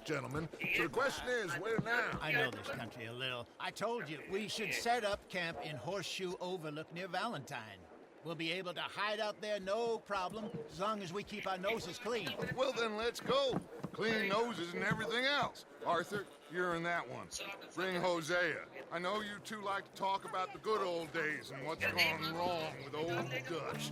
gentlemen. So the question is, where now? I know this country a little. I told you, we should set up camp in Horseshoe Overlook near Valentine. We'll be able to hide out there no problem, as long as we keep our noses clean. Well, then let's go. Clean noses and everything else. Arthur, you're in that one. Bring Hosea. I know you two like to talk about the good old days and what's gone wrong with old Dutch.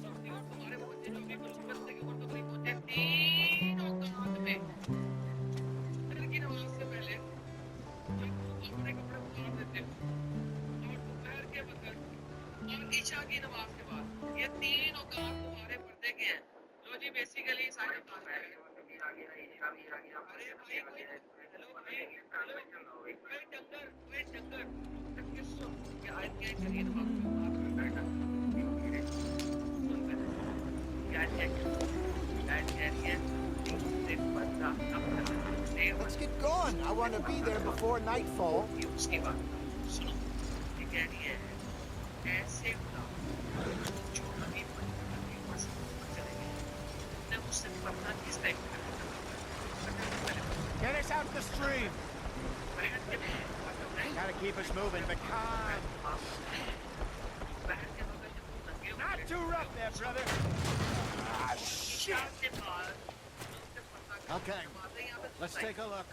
Isha की नमाज के बाद ये तीन औकात तुम्हारे पर्दे के हैं जो जी बेसिकली सारे पास है अरे भाई कोई टक्कर किसको क्या आयत क्या चलिए नमाज Let's get going. I want to be there before nightfall. उसके बाद सुनो ये कह रही है ऐसे जो अभी चलेंगे न उससे पता किस type Get us out the stream. Gotta keep us moving, but calm. Not too rough there, brother. Ah, shit. Okay, let's take a look.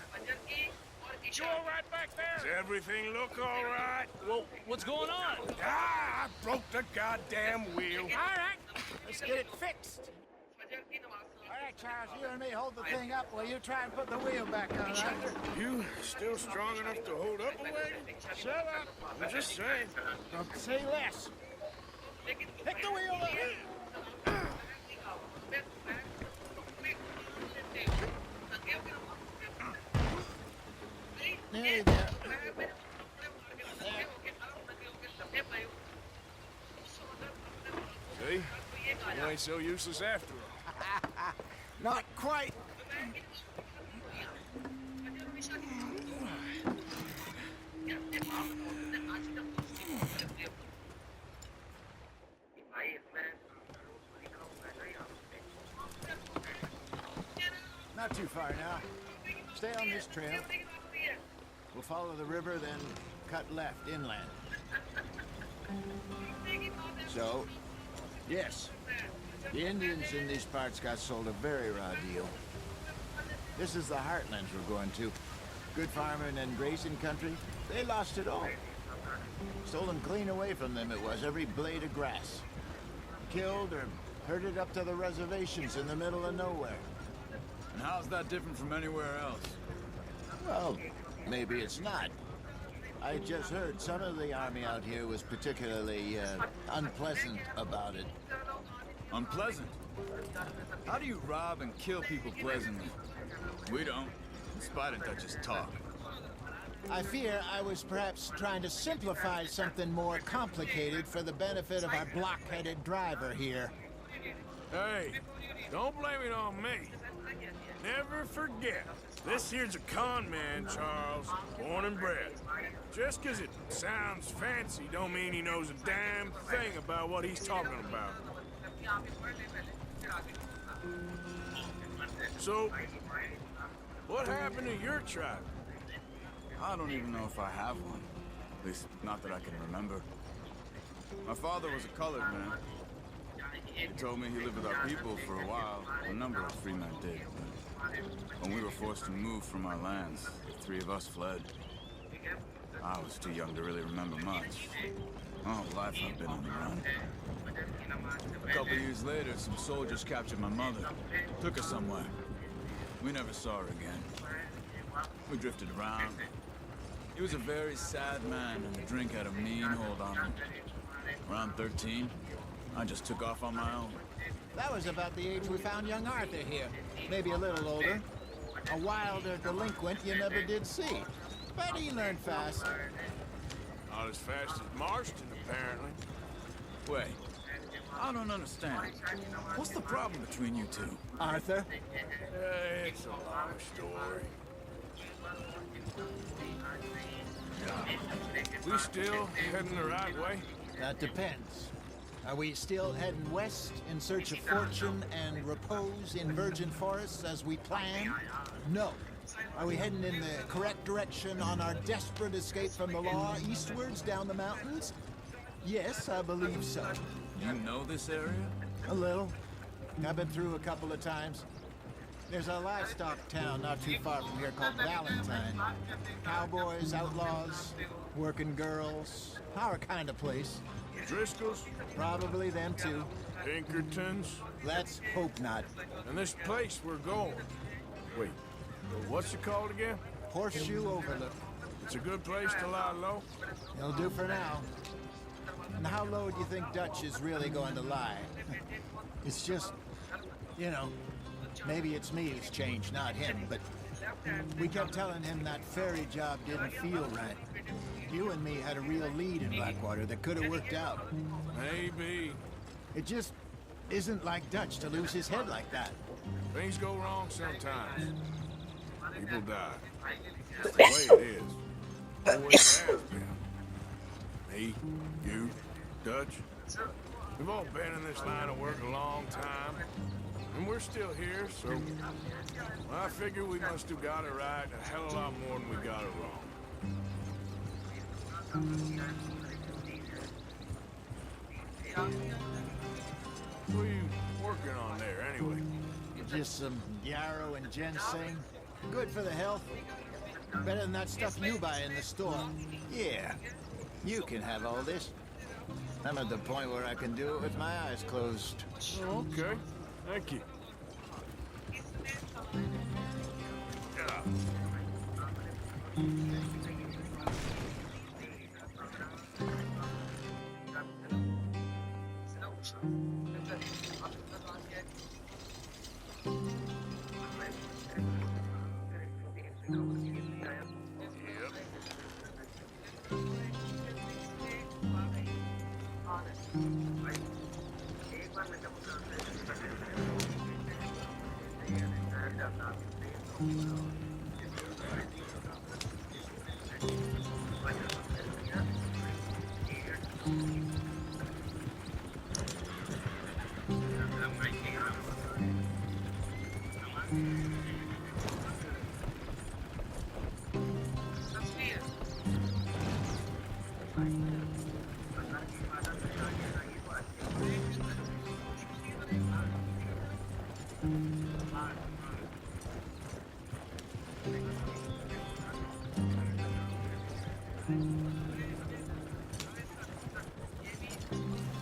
You all right back there? Does everything look all right? Well, what's going on? Ah, I broke the goddamn wheel. All right, let's get it fixed. All right, Charles, you and me hold the thing up while you try and put the wheel back on, right? You still strong enough to hold up a wagon? Shut up. I'm just saying. Say less. Pick the wheel up. Nearly there. See? You ain't so useless after all. Not quite. Not too far now. Stay on this trail. We'll follow the river, then cut left inland. So, yes, the Indians in these parts got sold a very raw deal. This is the heartlands we're going to. Good farming and grazing country, they lost it all. Stolen clean away from them it was, every blade of grass. Killed or herded up to the reservations in the middle of nowhere. And how's that different from anywhere else? Well, maybe it's not. I just heard some of the army out here was particularly unpleasant about it. Unpleasant? How do you rob and kill people pleasantly? We don't, in spite of Dutch's talk. I fear I was perhaps trying to simplify something more complicated for the benefit of our block-headed driver here. Hey, don't blame it on me. Never forget, this here's a con man, Charles, born and bred. Just 'cause it sounds fancy don't mean he knows a damn thing about what he's talking about. So, what happened to your tribe? I don't even know if I have one. At least, not that I can remember. My father was a colored man. He told me he lived with our people for a while. A number of free men did. But when we were forced to move from our lands, the three of us fled. I was too young to really remember much. My whole life I've been on the run. A couple years later, some soldiers captured my mother. Took her somewhere. We never saw her again. We drifted around. He was a very sad man, and the drink had a mean hold on him. Around 13, I just took off on my own. That was about the age we found young Arthur here. Maybe a little older. A wilder delinquent you never did see. But he learned fast. Not as fast as Marston, apparently. Wait, I don't understand. What's the problem between you two? Arthur? It's a long story. We still heading the right way? That depends. Are we still heading west in search of fortune and repose in virgin forests as we planned? No. Are we heading in the correct direction on our desperate escape from the law eastwards down the mountains? Yes, I believe so. You know this area? A little. I've been through a couple of times. There's a livestock town not too far from here called Valentine. Cowboys, outlaws, working girls, our kind of place. Driscoll's, Probably them too. Pinkertons, Let's hope not. and this place we're going. Wait, what's it called again? Horseshoe Overlook. It's a good place to lie low. It'll do for now. And how low do you think Dutch is really going to lie? It's just, you know, maybe it's me who's changed, not him, but we kept telling him that ferry job didn't feel right. You and me had a real lead in Blackwater that could have worked out. Maybe. It just isn't like Dutch to lose his head like that. Things go wrong sometimes. People die. That's the way it is. Always has been. Me, you, Dutch. We've all been in this line of work a long time. And we're still here, so I figure we must have got it right a hell of a lot more than we got it wrong. What are you working on there, anyway? Just some yarrow and ginseng. Good for the health. Better than that stuff you buy in the store. Yeah, you can have all this. I'm at the point where I can do it with my eyes closed. Oh, okay. Thank you. Yeah.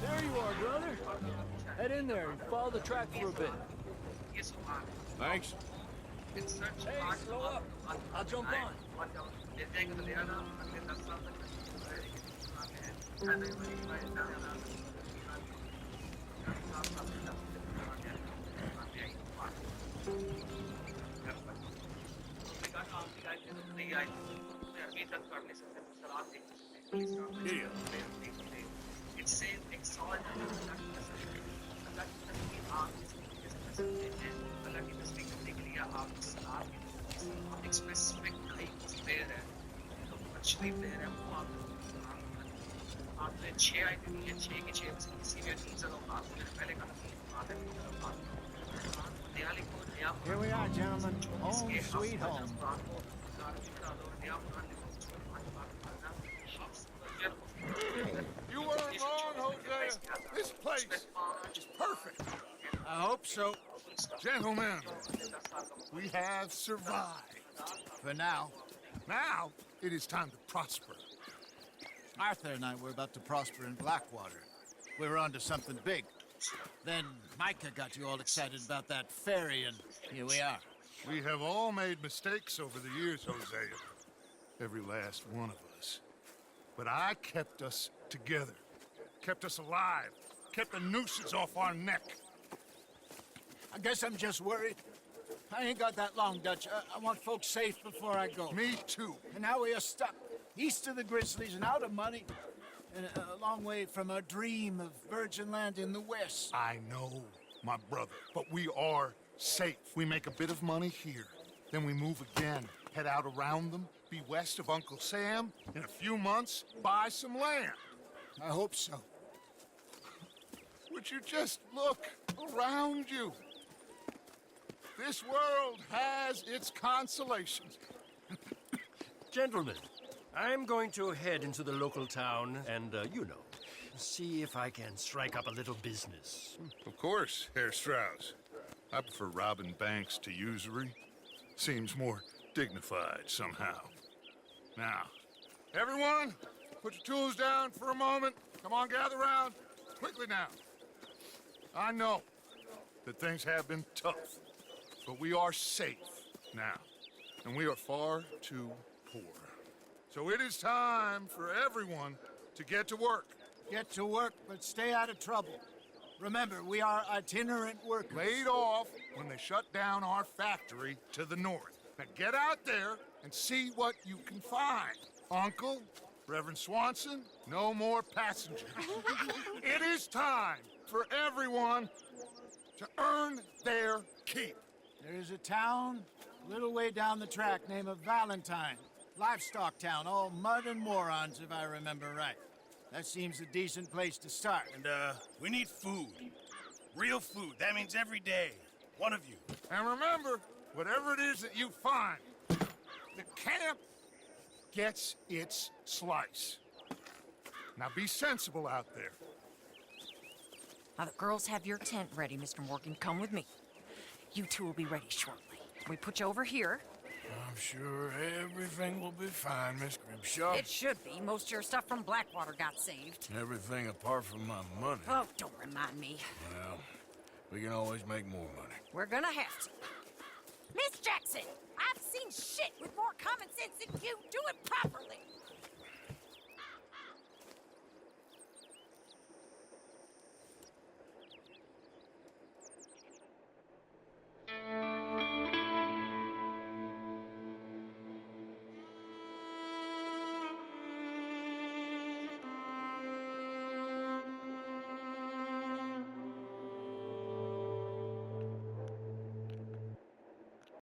There you are, brother. Head in there and follow the track for a bit. Thanks. Hey, slow up. I'll jump on. Yeah. Here we are, gentlemen. Home sweet home. You weren't wrong, Hosea. This place is perfect. I hope so. Gentlemen, we have survived. For now. Now, it is time to prosper. Arthur and I were about to prosper in Blackwater. We were onto something big. Then Micah got you all excited about that ferry, and here we are. We have all made mistakes over the years, Hosea. Every last one of us. But I kept us together. Kept us alive. Kept the nooses off our neck. I guess I'm just worried. I ain't got that long, Dutch. I want folks safe before I go. Me too. And now we are stuck east of the Grizzlies and out of money. And a long way from our dream of virgin land in the west. I know, my brother, but we are safe. We make a bit of money here. Then we move again, head out around them, be west of Uncle Sam. In a few months, buy some land. I hope so. Would you just look around you? This world has its consolations. Gentlemen, I'm going to head into the local town and, see if I can strike up a little business. Of course, Herr Strauss. I prefer robbing banks to usury. Seems more dignified somehow. Now, everyone, put your tools down for a moment. Come on, gather round. Quickly now. I know that things have been tough, but we are safe now, and we are far too poor. So it is time for everyone to get to work. Get to work, but stay out of trouble. Remember, we are itinerant workers. Laid off when they shut down our factory to the north. Now get out there and see what you can find. Uncle, Reverend Swanson, no more passengers. It is time for everyone to earn their keep. There is a town a little way down the track named Valentine. Livestock town, all mud and morons, if I remember right. That seems a decent place to start. And, we need food. Real food. That means every day. One of you. And remember, whatever it is that you find, the camp gets its slice. Now be sensible out there. Now the girls have your tent ready, Mr. Morgan. Come with me. You two will be ready shortly. We put you over here. I'm sure everything will be fine, Miss Grimshaw. It should be. Most of your stuff from Blackwater got saved. Everything apart from my money. Oh, don't remind me. Well, we can always make more money. We're gonna have to. Miss Jackson, I've seen shit with more common sense than you. Do it properly.